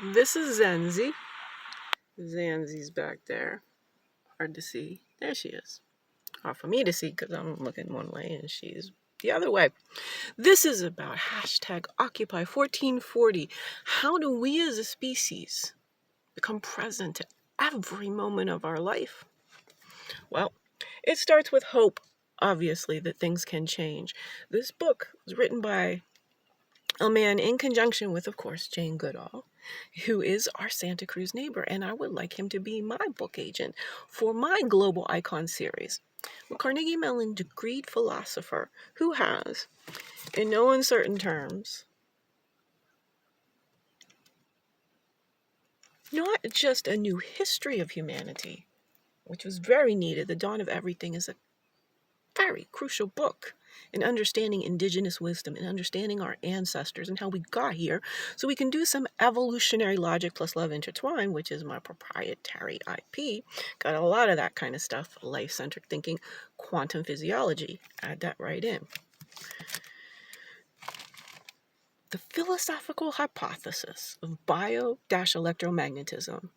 This is Zenzi. Zenzi's back there. Hard to see. There she is. Hard for me to see because I'm looking one way and she's the other way. This is about hashtag Occupy 1440. How do we as a species become present at every moment of our life? Well, it starts with hope, obviously, that things can change. This book was written by a man in conjunction with, of course, Jane Goodall, who is our Santa Cruz neighbor, and I would like him to be my book agent for my Global Icon series. A Carnegie Mellon degreed philosopher who has, in no uncertain terms, not just a new history of humanity, which was very needed. The Dawn of Everything is a very crucial book in understanding indigenous wisdom and understanding our ancestors and how we got here, so we can do some evolutionary logic plus love intertwine, which is my proprietary IP. Got a lot of that kind of stuff: life-centric thinking, quantum physiology. Add that right in. The philosophical hypothesis of bio-electromagnetism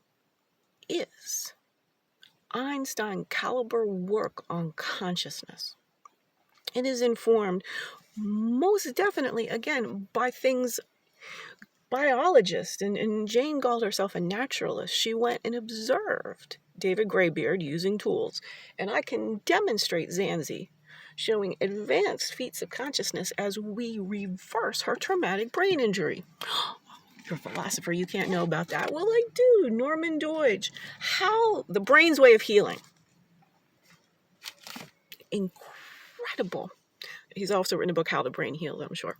is Einstein caliber work on consciousness. It is informed most definitely, again, by things biologists, and Jane called herself a naturalist. She went and observed David Greybeard using tools, and I can demonstrate Zenzi showing advanced feats of consciousness as we reverse her traumatic brain injury. You're a philosopher, you can't know about that. Well, I do. Norman Doidge. How the brain's way of healing. Incredible. He's also written a book, How the Brain Heals, I'm sure.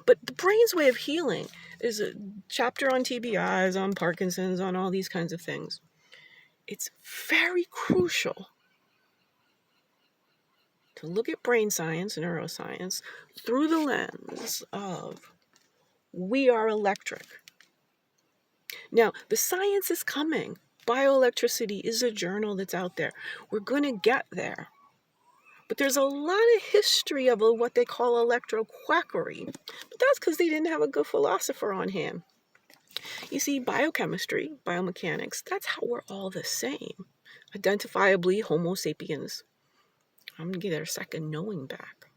But the brain's way of healing is a chapter on TBIs, on Parkinson's, on all these kinds of things. It's very crucial to look at brain science, neuroscience, through the lens of we are electric. Now, the science is coming. Bioelectricity is a journal that's out there. We're going to get there. But there's a lot of history of what they call electroquackery. But that's because they didn't have a good philosopher on hand. You see, biochemistry, biomechanics, that's how we're all the same. Identifiably Homo sapiens. I'm going to get our second knowing back.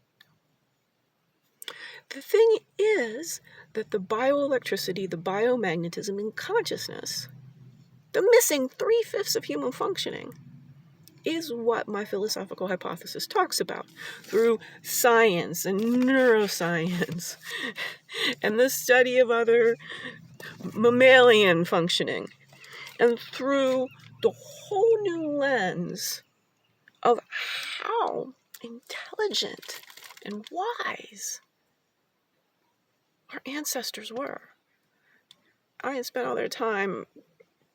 The thing is that the bioelectricity, the biomagnetism, and consciousness, the missing 3/5 of human functioning, is what my philosophical hypothesis talks about through science and neuroscience and the study of other mammalian functioning, and through the whole new lens of how intelligent and wise our ancestors were. I had spent all their time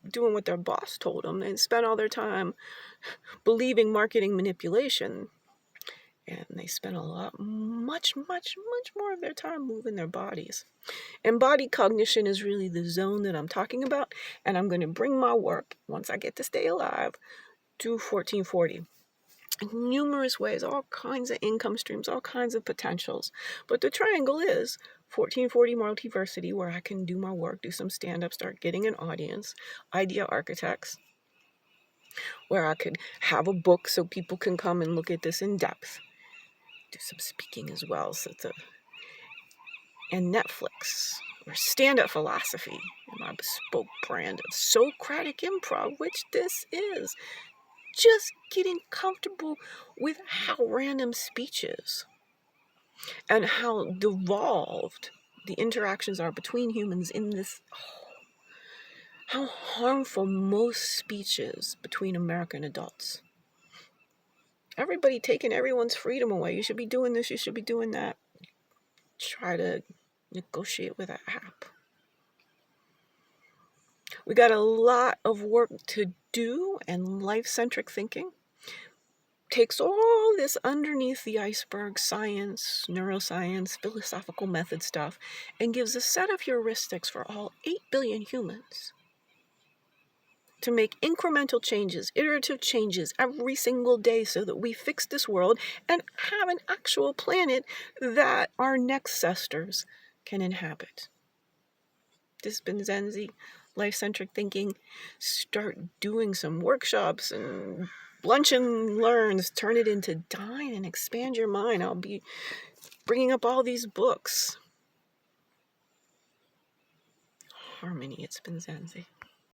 doing what their boss told them. They spent all their time believing marketing manipulation. And they spent much more of their time moving their bodies. And body cognition is really the zone that I'm talking about. And I'm going to bring my work, once I get to stay alive, to 1440. In numerous ways, all kinds of income streams, all kinds of potentials. But the triangle is 1440 multiversity, where I can do my work, do some stand-up, start getting an audience, idea architects, where I could have a book so people can come and look at this in depth, do some speaking as well, and Netflix, or stand-up philosophy, and my bespoke brand of Socratic improv, which this is. Just getting comfortable with how random speech is and how devolved the interactions are between humans in this, how harmful most speech is between American adults. Everybody taking everyone's freedom away. You should be doing this, you should be doing that. Try to negotiate with an app. We got a lot of work to do, and life-centric thinking takes all this underneath the iceberg science, neuroscience, philosophical method stuff, and gives a set of heuristics for all 8 billion humans to make incremental changes, iterative changes every single day so that we fix this world and have an actual planet that our next ancestors can inhabit. it's been Zenzi, life-centric thinking. Start doing some workshops and lunch and learns. Turn it into dine and expand your mind. I'll be bringing up all these books. Harmony, it's been Zenzi.